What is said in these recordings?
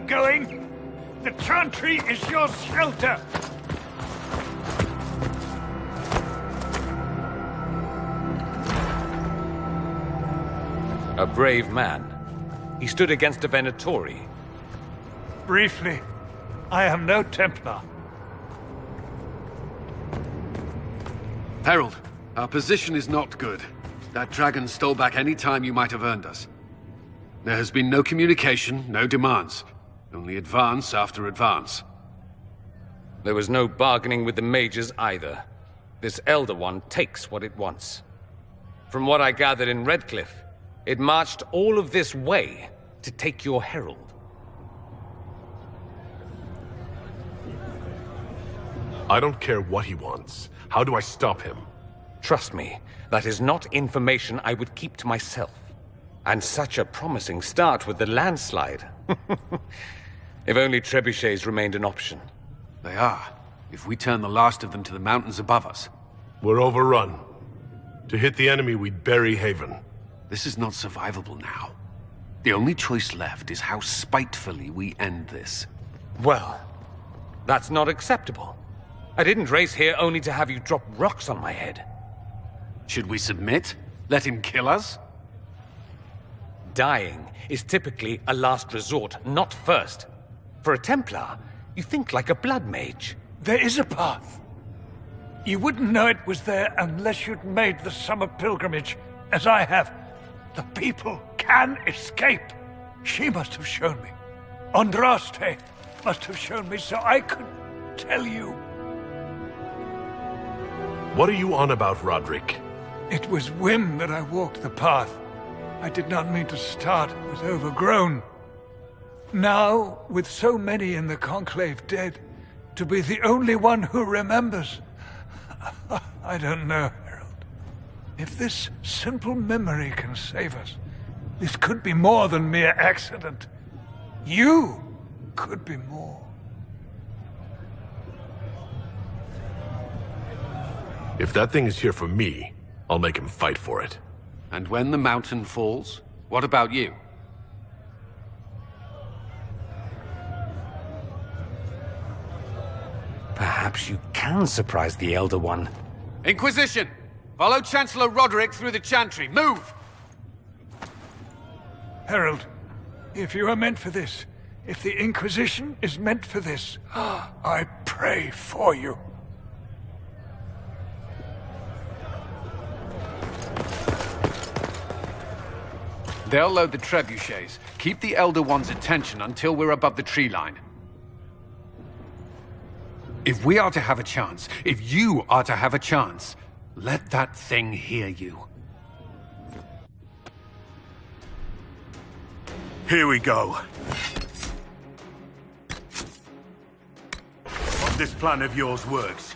going? The chantry is your shelter! A brave man. He stood against a Venatori. Briefly, I am no Templar. Herald, our position is not good. That dragon stole back any time you might have earned us. There has been no communication, no demands. Only advance after advance. There was no bargaining with the mages either. This Elder One takes what it wants. From what I gathered in Redcliffe, it marched all of this way to take your herald. I don't care what he wants. How do I stop him? Trust me, that is not information I would keep to myself. And such a promising start with the landslide. If only trebuchets remained an option. They are, if we turn the last of them to the mountains above us. We're overrun. To hit the enemy, we'd bury Haven. This is not survivable now. The only choice left is how spitefully we end this. Well, that's not acceptable. I didn't race here only to have you drop rocks on my head. Should we submit? Let him kill us? Dying is typically a last resort, not first. For a Templar, you think like a blood mage. There is a path. You wouldn't know it was there unless you'd made the summer pilgrimage, as I have. The people can escape. She must have shown me. Andraste must have shown me so I could tell you. What are you on about, Roderick? It was whim that I walked the path. I did not mean to start. It was overgrown. Now, with so many in the Conclave dead, to be the only one who remembers... I don't know, Harold. If this simple memory can save us, this could be more than mere accident. You could be more. If that thing is here for me, I'll make him fight for it. And when the mountain falls, what about you? Perhaps you can surprise the Elder One. Inquisition! Follow Chancellor Roderick through the Chantry. Move! Harold, if you are meant for this, if the Inquisition is meant for this, I pray for you. They'll load the trebuchets. Keep the Elder One's attention until we're above the tree line. If we are to have a chance, if you are to have a chance, let that thing hear you. Here we go. Hope this plan of yours works.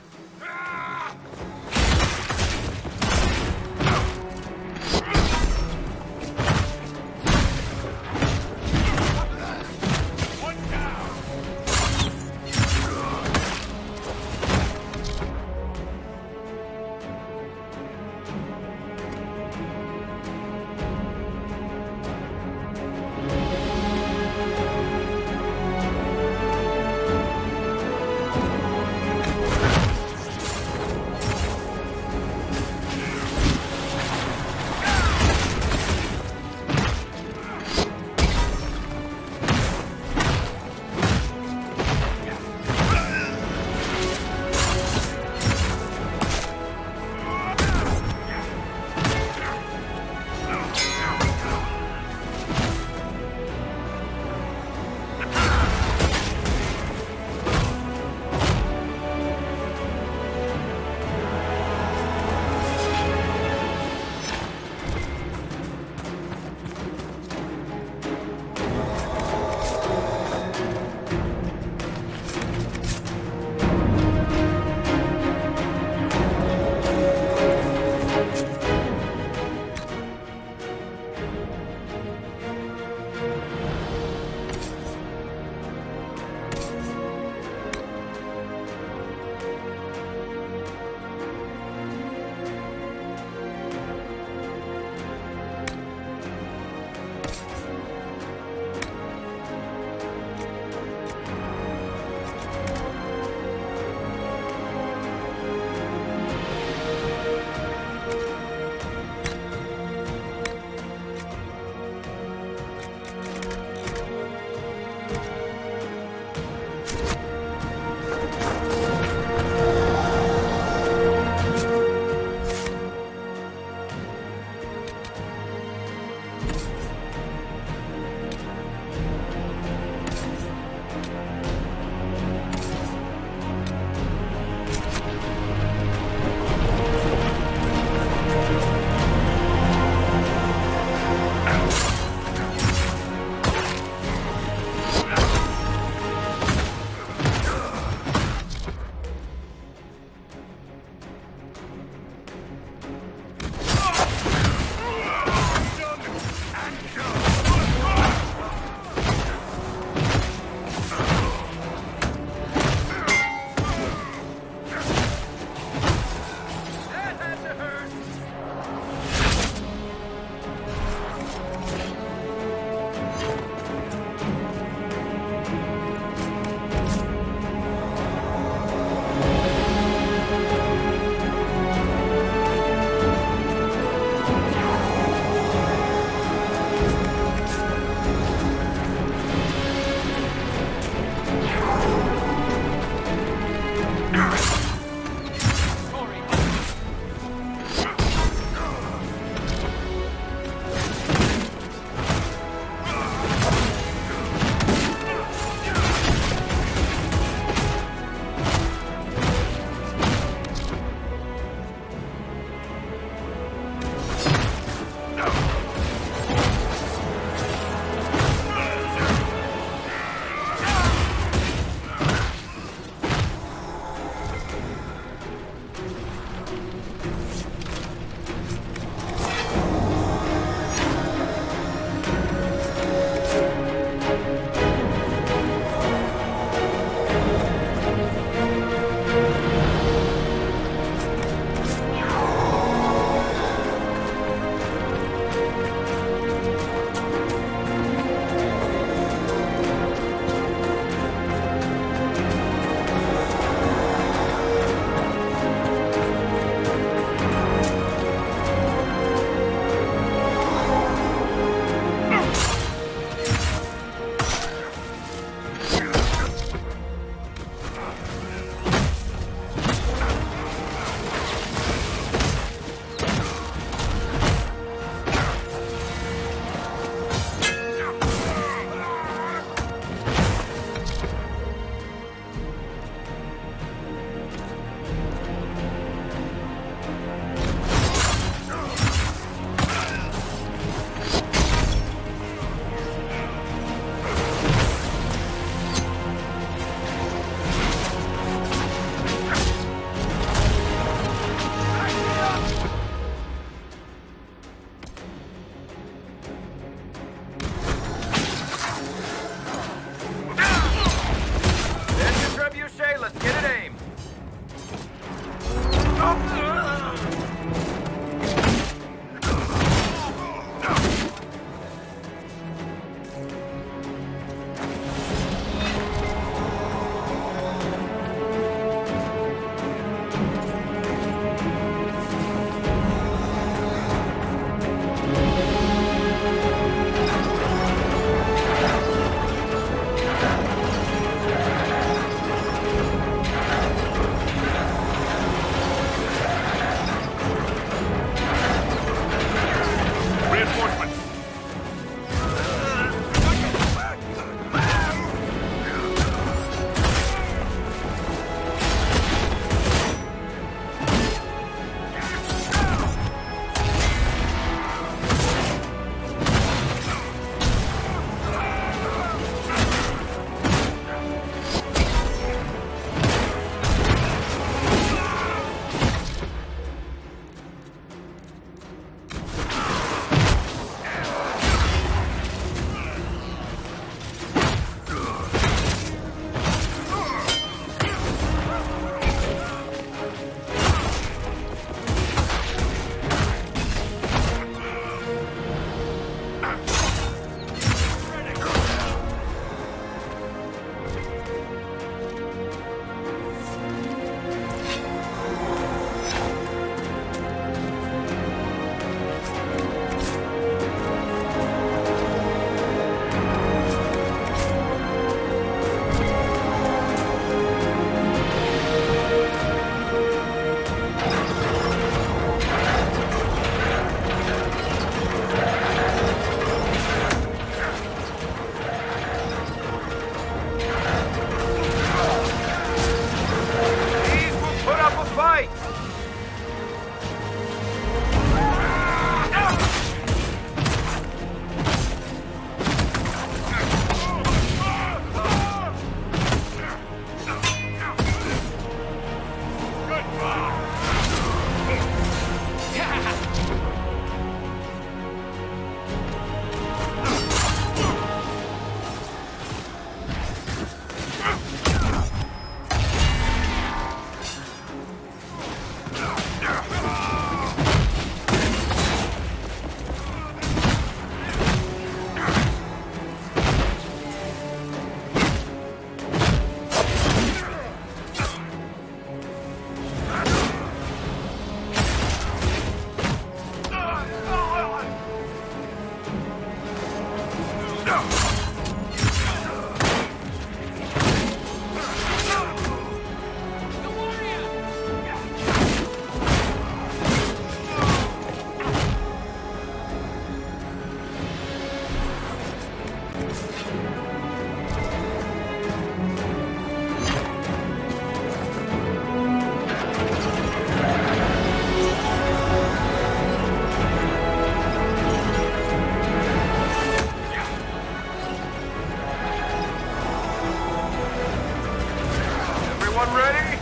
Everyone ready?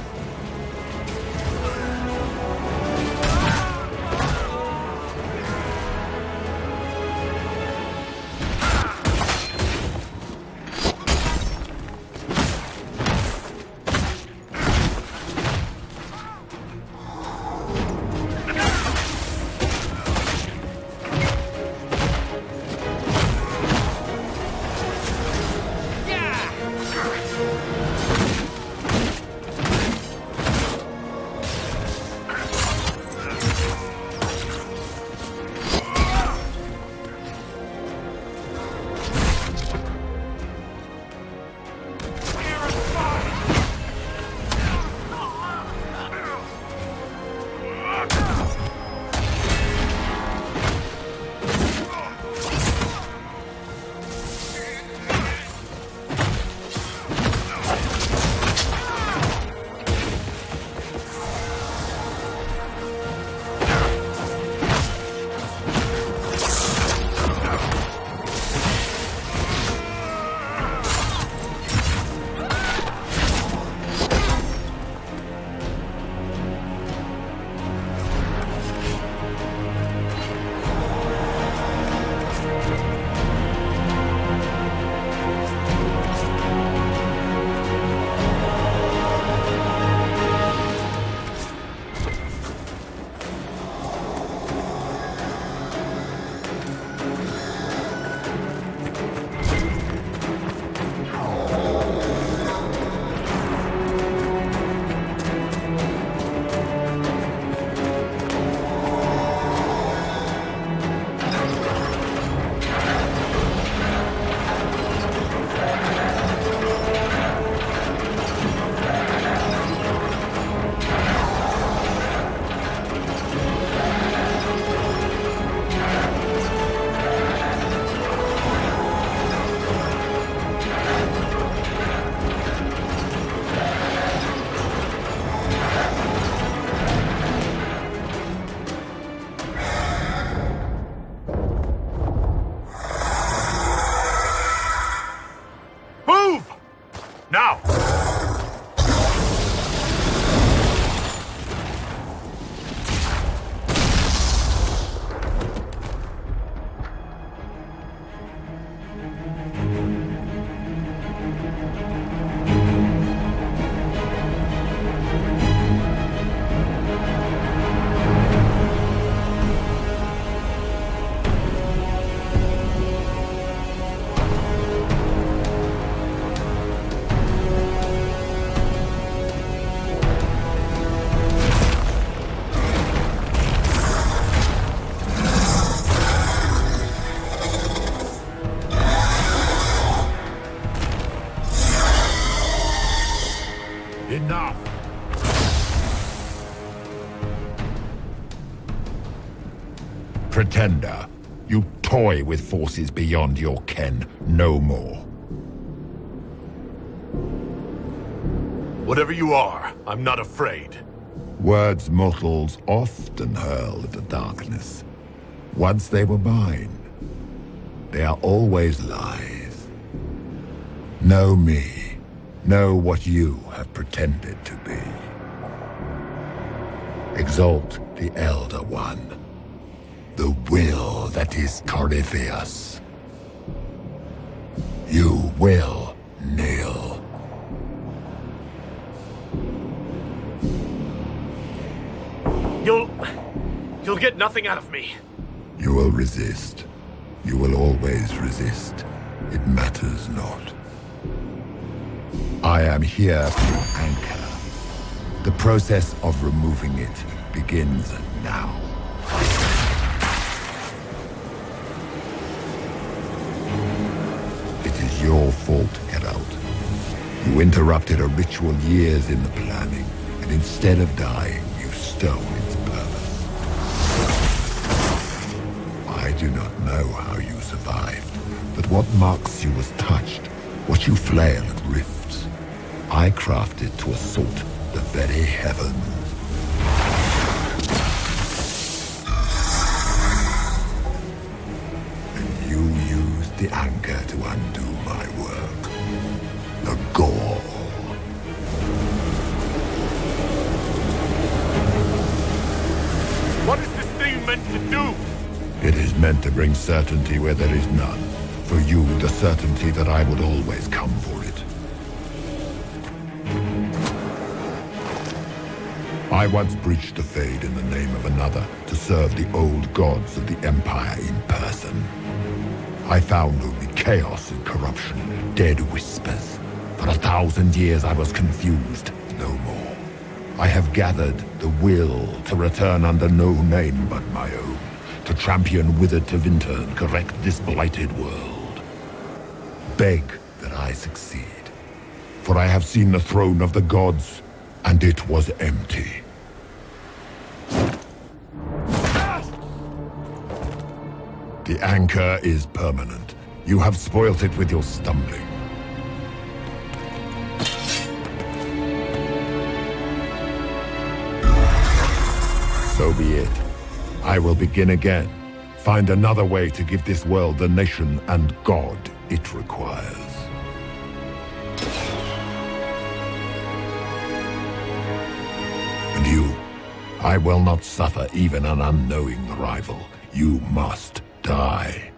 Now! Enough! Pretender, you toy with forces beyond your ken no more. Whatever you are, I'm not afraid. Words mortals often hurl at the darkness. Once they were mine, they are always lies. Know me. Know what you have pretended to be. Exalt the Elder One. The will that is Corypheus. You will kneel. You'll get nothing out of me. You will resist. You will always resist. It matters not. I am here to anchor. The process of removing it begins now. It is your fault, Geralt. You interrupted a ritual years in the planning, and instead of dying, you stole its purpose. I do not know how you survived, but what marks you as touched, what you flail at rifts, I crafted to assault the very heavens. And you used the anchor to undo my work. The gall. meant to bring certainty where there is none. For you, the certainty that I would always come for it. I once breached the Fade in the name of another to serve the old gods of the Empire in person. I found only chaos and corruption, dead whispers. For 1,000 years I was confused, no more. I have gathered the will to return under no name but my own, to champion Withered to Winter and correct this blighted world. Beg that I succeed, for I have seen the throne of the gods, and it was empty. The anchor is permanent. You have spoilt it with your stumbling. So be it. I will begin again. Find another way to give this world the nation and God it requires. And you, I will not suffer even an unknowing rival. You must die.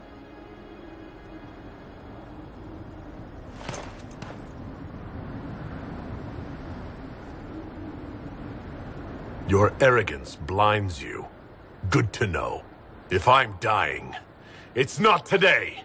Your arrogance blinds you. Good to know. If I'm dying, it's not today!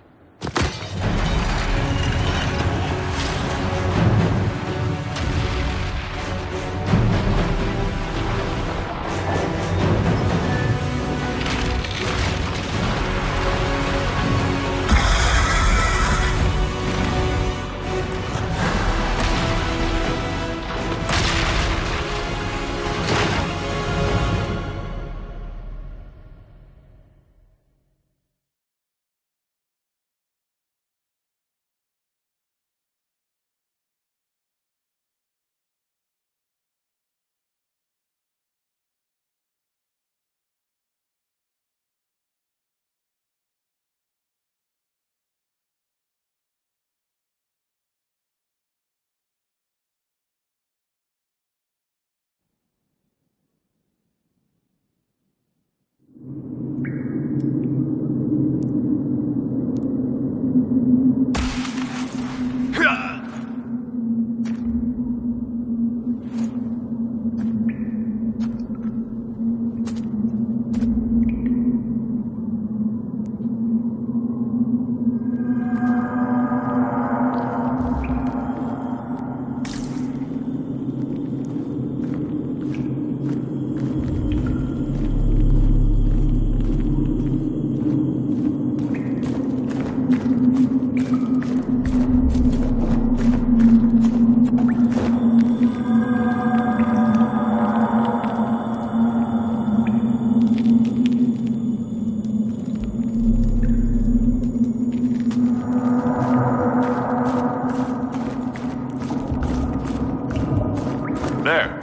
There.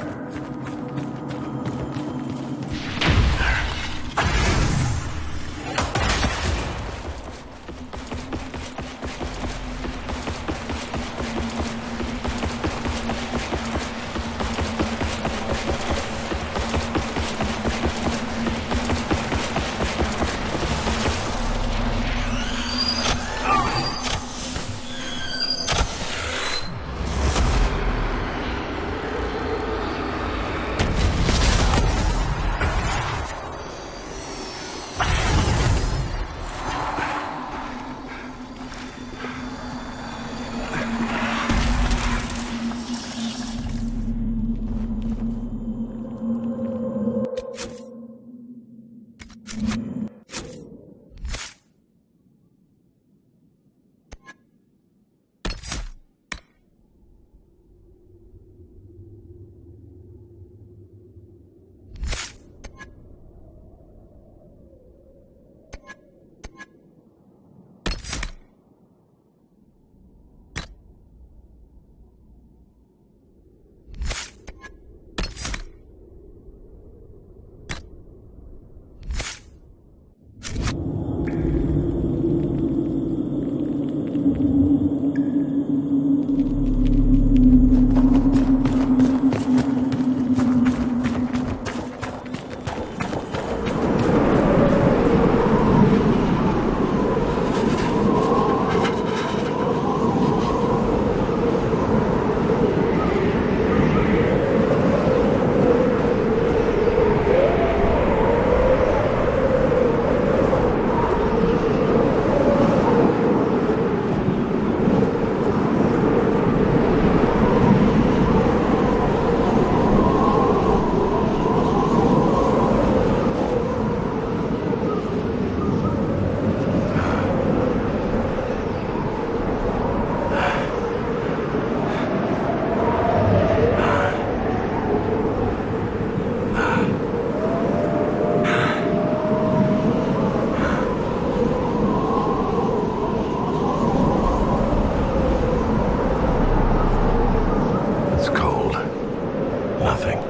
Nothing.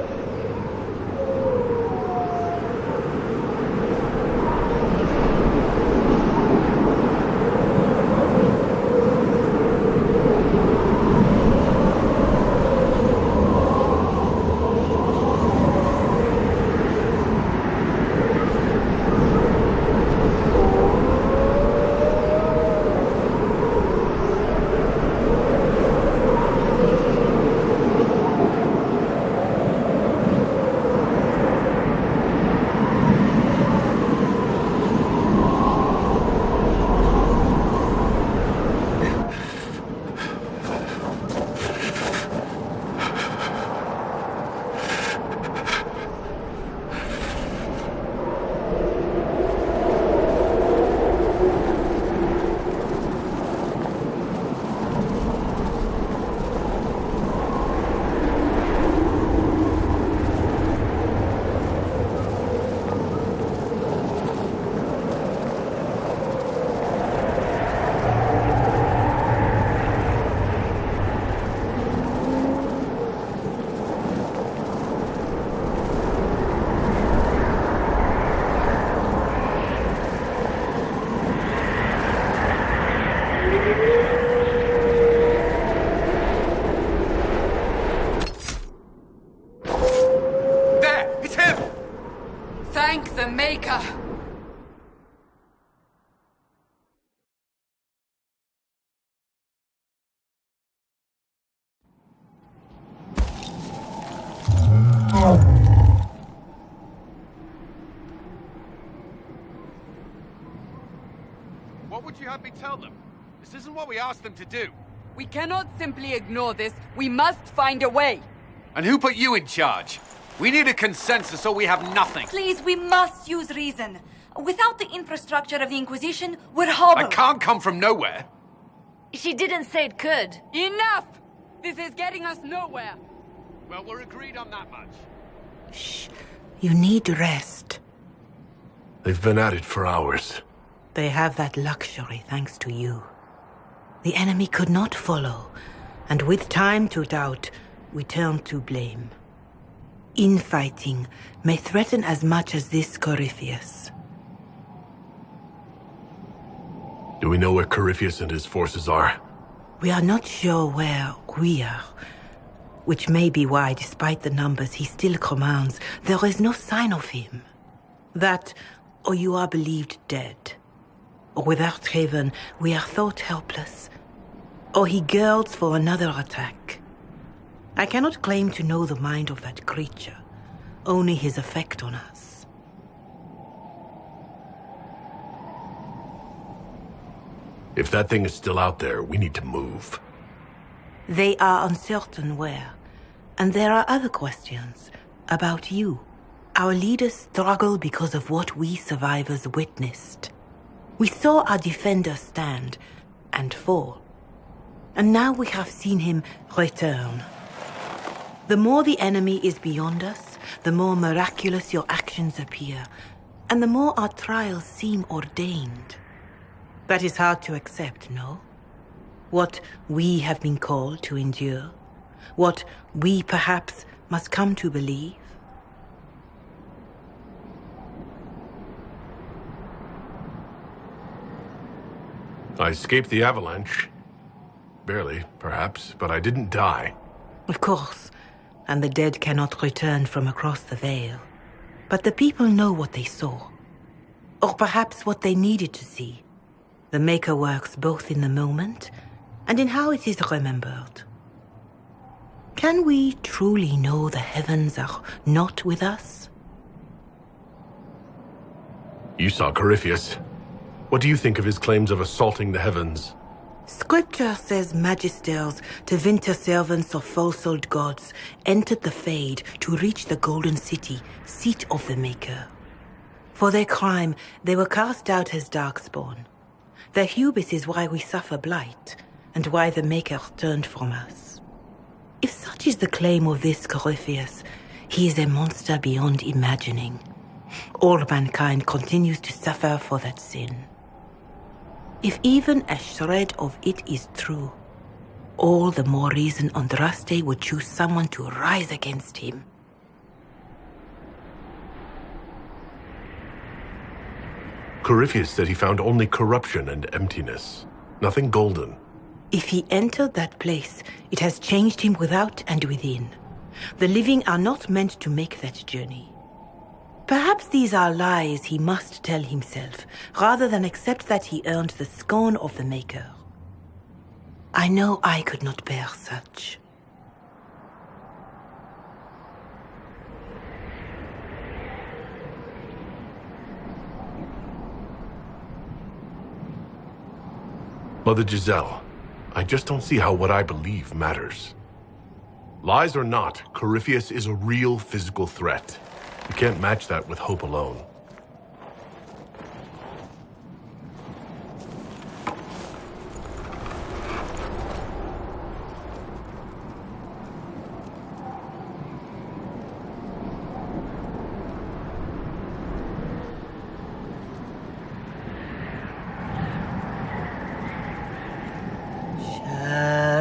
Thank the Maker! What would you have me tell them? This isn't what we asked them to do. We cannot simply ignore this. We must find a way. And who put you in charge? We need a consensus or we have nothing. Please, we must use reason. Without the infrastructure of the Inquisition, we're hobbled. I can't come from nowhere. She didn't say it could. Enough! This is getting us nowhere. Well, we're agreed on that much. Shh. You need rest. They've been at it for hours. They have that luxury thanks to you. The enemy could not follow, and with time to doubt, we turn to blame. Infighting may threaten as much as this Corypheus. Do we know where Corypheus and his forces are? We are not sure where we are, which may be why, despite the numbers he still commands, there is no sign of him. That, or you are believed dead. Or without Haven, we are thought helpless. Or he girds for another attack. I cannot claim to know the mind of that creature, only his effect on us. If that thing is still out there, we need to move. They are uncertain where. And there are other questions about you. Our leaders struggle because of what we survivors witnessed. We saw our defender stand and fall. And now we have seen him return. The more the enemy is beyond us, the more miraculous your actions appear, and the more our trials seem ordained. That is hard to accept, no? What we have been called to endure, what we perhaps must come to believe. I escaped the avalanche. Barely, perhaps, but I didn't die. Of course, and the dead cannot return from across the veil. But the people know what they saw. Or perhaps what they needed to see. The Maker works both in the moment and in how it is remembered. Can we truly know the heavens are not with us? You saw Corypheus. What do you think of his claims of assaulting the heavens? Scripture says magisters, to winter servants of false-souled gods, entered the Fade to reach the Golden City, seat of the Maker. For their crime, they were cast out as darkspawn. Their hubris is why we suffer blight, and why the Maker turned from us. If such is the claim of this Corypheus, he is a monster beyond imagining. All mankind continues to suffer for that sin. If even a shred of it is true, all the more reason Andraste would choose someone to rise against him. Corypheus said he found only corruption and emptiness. Nothing golden. If he entered that place, it has changed him without and within. The living are not meant to make that journey. Perhaps these are lies he must tell himself, rather than accept that he earned the scorn of the Maker. I know I could not bear such. Mother Giselle, I just don't see how what I believe matters. Lies or not, Corypheus is a real physical threat. You can't match that with hope alone.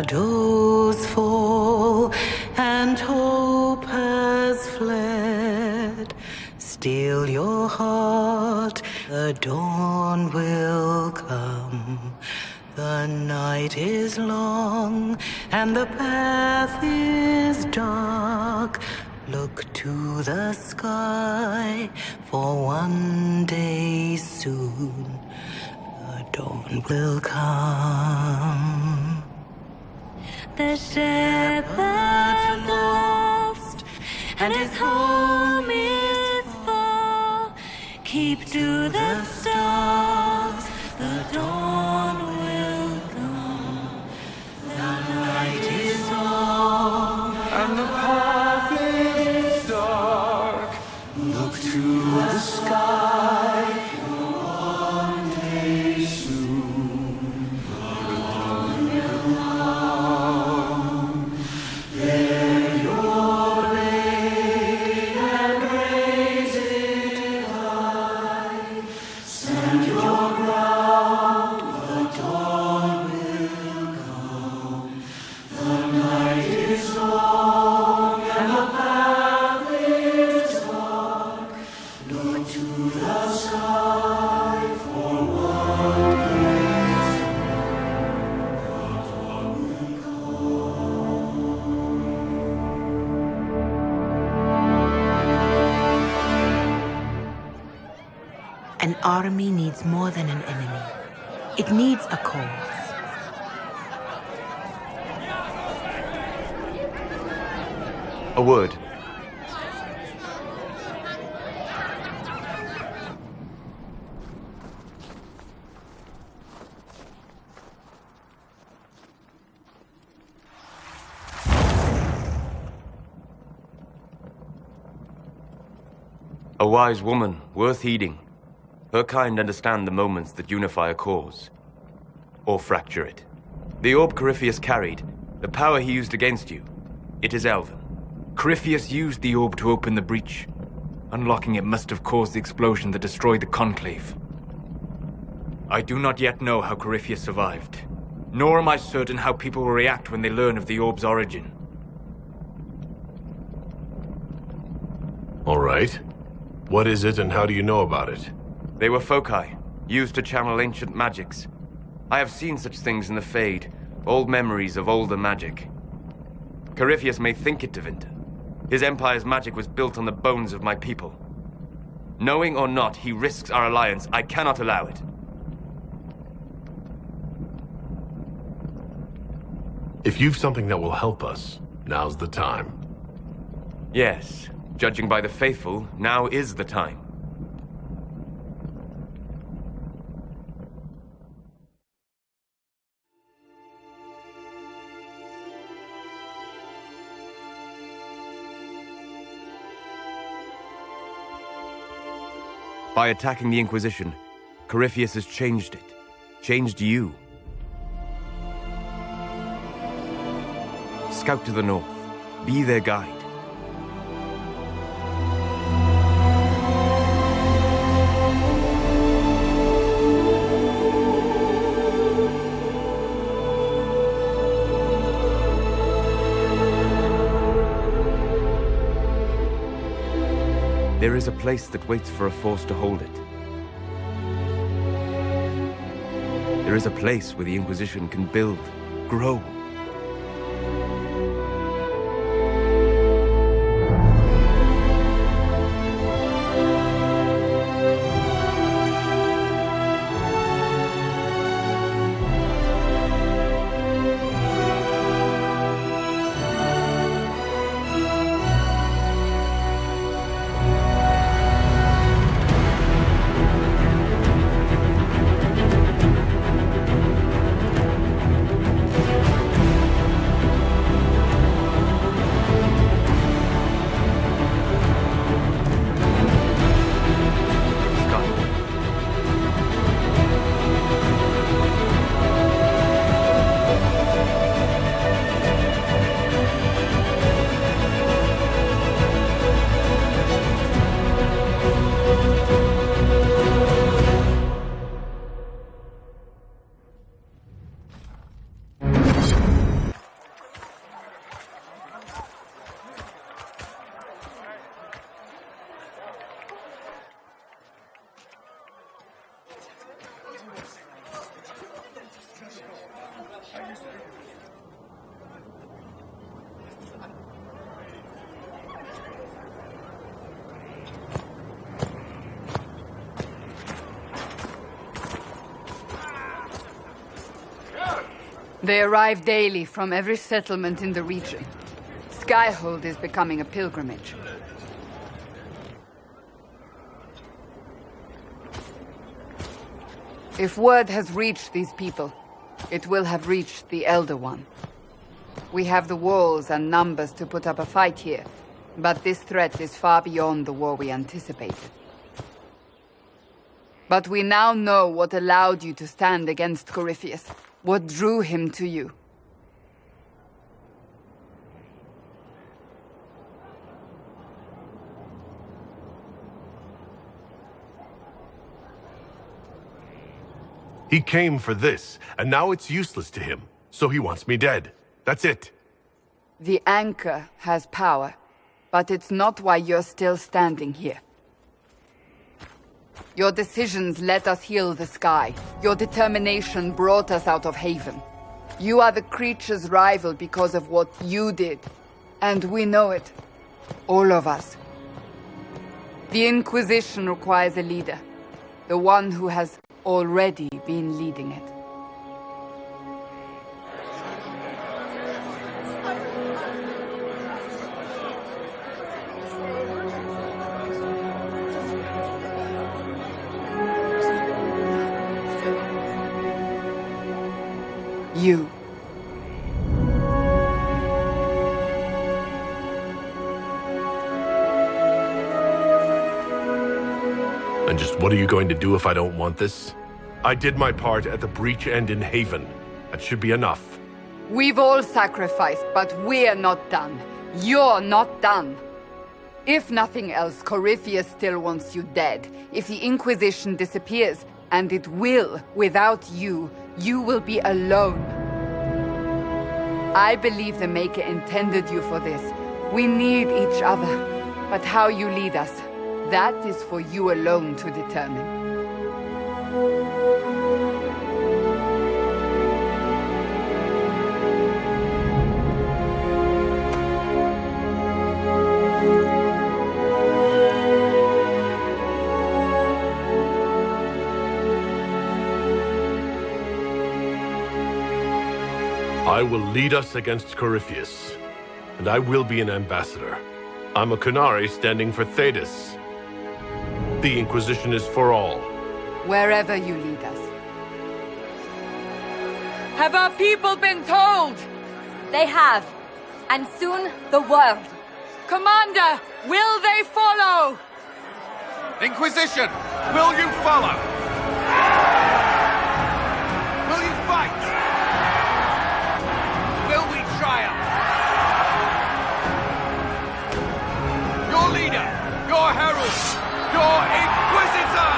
Shadows fall and hope has fled. Still your heart, the dawn will come. The night is long and the path is dark. Look to the sky, for one day soon the dawn will come. The shepherd's lost, and his home is far. Keep to the stars, the dawn will come. The night is long, and the path is dark. Look to the sky, for one day soon the dawn will come. Bear your blade and raise it high. Stand your ground, the dawn will come. The night is long and the path is dark. Look to the sky for one day the dawn will An army needs more than an enemy. It needs a cause. A word. A wise woman, worth heeding. Her kind understand the moments that unify a cause. Or fracture it. The orb Corypheus carried, the power he used against you, it is elven. Corypheus used the orb to open the breach. Unlocking it must have caused the explosion that destroyed the Conclave. I do not yet know how Corypheus survived, nor am I certain how people will react when they learn of the orb's origin. All right. What is it and how do you know about it? They were foci, used to channel ancient magics. I have seen such things in the Fade, old memories of older magic. Corypheus may think it, Tevinter. His empire's magic was built on the bones of my people. Knowing or not, he risks our alliance. I cannot allow it. If you've something that will help us, now's the time. Yes, judging by the faithful, now is the time. By attacking the Inquisition, Corypheus has changed it. Changed you. Scout to the north. Be their guide. There is a place that waits for a force to hold it. There is a place where the Inquisition can build, grow. They arrive daily from every settlement in the region. Skyhold is becoming a pilgrimage. If word has reached these people, it will have reached the Elder One. We have the walls and numbers to put up a fight here, but this threat is far beyond the war we anticipated. But we now know what allowed you to stand against Corypheus. What drew him to you? He came for this, and now it's useless to him. So he wants me dead. That's it. The anchor has power, but it's not why you're still standing here. Your decisions let us heal the sky. Your determination brought us out of Haven. You are the creature's rival because of what you did. And we know it. All of us. The Inquisition requires a leader. The one who has already been leading it. You. And just what are you going to do if I don't want this? I did my part at the breach end in Haven. That should be enough. We've all sacrificed, but we're not done. You're not done. If nothing else, Corypheus still wants you dead. If the Inquisition disappears, and it will, without you, you will be alone. I believe the Maker intended you for this. We need each other. But how you lead us, that is for you alone to determine. I will lead us against Corypheus, and I will be an ambassador. I'm a Qunari standing for Thedas. The Inquisition is for all. Wherever you lead us. Have our people been told? They have. And soon, the world. Commander, will they follow? Inquisition, will you follow? Will you fight? Will we triumph? Your leader, your herald, your Inquisitor!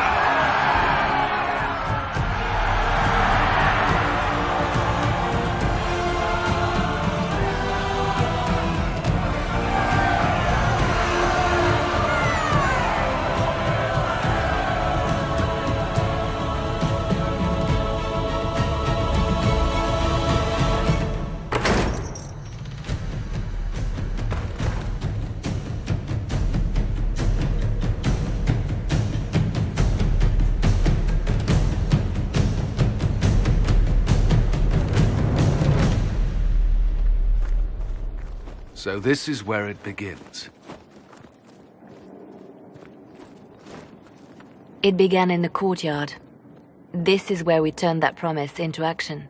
So this is where it begins. It began in the courtyard. This is where we turned that promise into action.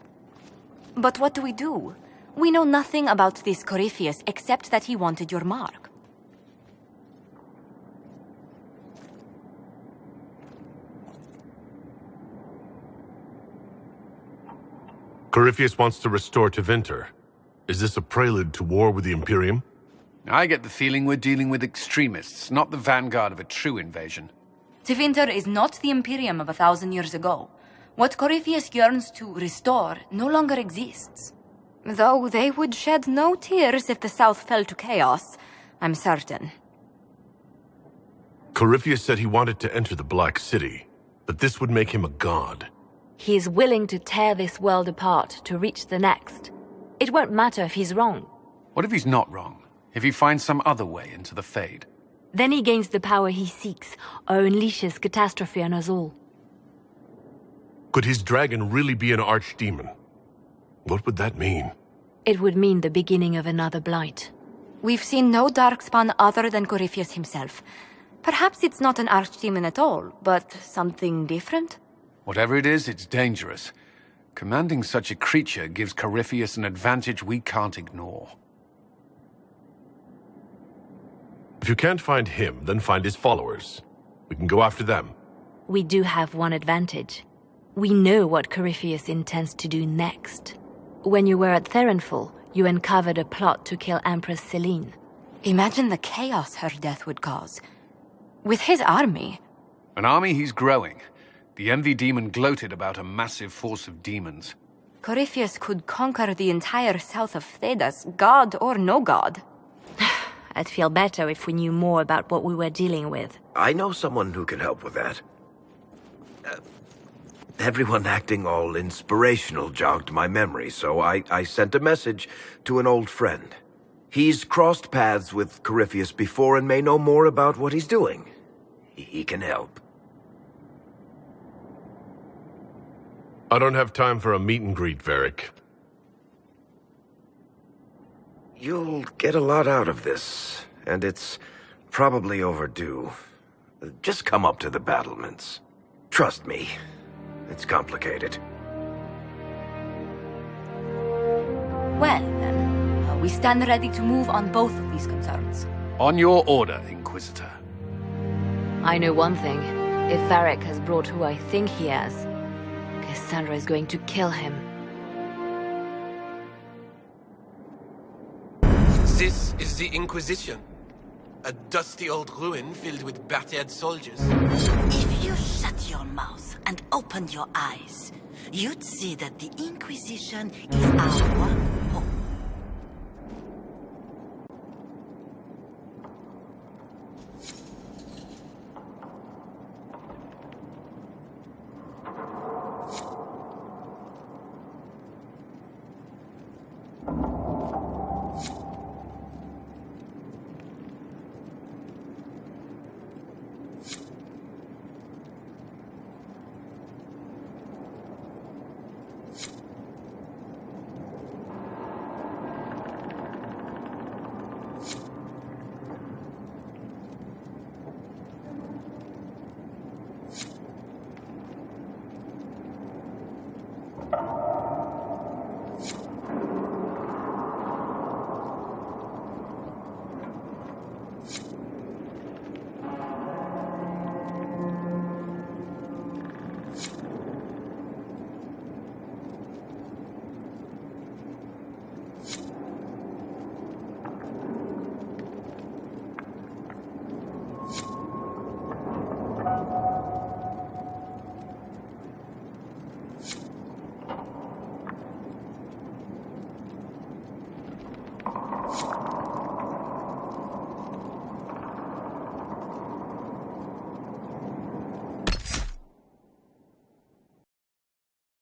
But what do we do? We know nothing about this Corypheus except that he wanted your mark. Corypheus wants to restore Tevinter. Is this a prelude to war with the Imperium? I get the feeling we're dealing with extremists, not the vanguard of a true invasion. Tevinter is not the Imperium of 1,000 years ago. What Corypheus yearns to restore no longer exists. Though they would shed no tears if the South fell to chaos, I'm certain. Corypheus said he wanted to enter the Black City, that this would make him a god. He is willing to tear this world apart to reach the next. It won't matter if he's wrong. What if he's not wrong? If he finds some other way into the Fade? Then he gains the power he seeks, or unleashes catastrophe on us all. Could his dragon really be an archdemon? What would that mean? It would mean the beginning of another blight. We've seen no darkspawn other than Corypheus himself. Perhaps it's not an archdemon at all, but something different? Whatever it is, it's dangerous. Commanding such a creature gives Corypheus an advantage we can't ignore. If you can't find him, then find his followers. We can go after them. We do have one advantage. We know what Corypheus intends to do next. When you were at Therenfall, you uncovered a plot to kill Empress Selene. Imagine the chaos her death would cause. With his army. An army he's growing. The Envy Demon gloated about a massive force of demons. Corypheus could conquer the entire south of Thedas, god or no god. I'd feel better if we knew more about what we were dealing with. I know someone who can help with that. Everyone acting all inspirational jogged my memory, so I sent a message to an old friend. He's crossed paths with Corypheus before and may know more about what he's doing. He can help. I don't have time for a meet and greet, Varric. You'll get a lot out of this, and it's probably overdue. Just come up to the battlements. Trust me, it's complicated. Well, then, we stand ready to move on both of these concerns. On your order, Inquisitor. I know one thing. If Varric has brought who I think he has, Cassandra is going to kill him. This is the Inquisition. A dusty old ruin filled with battered soldiers. If you shut your mouth and opened your eyes, you'd see that the Inquisition is our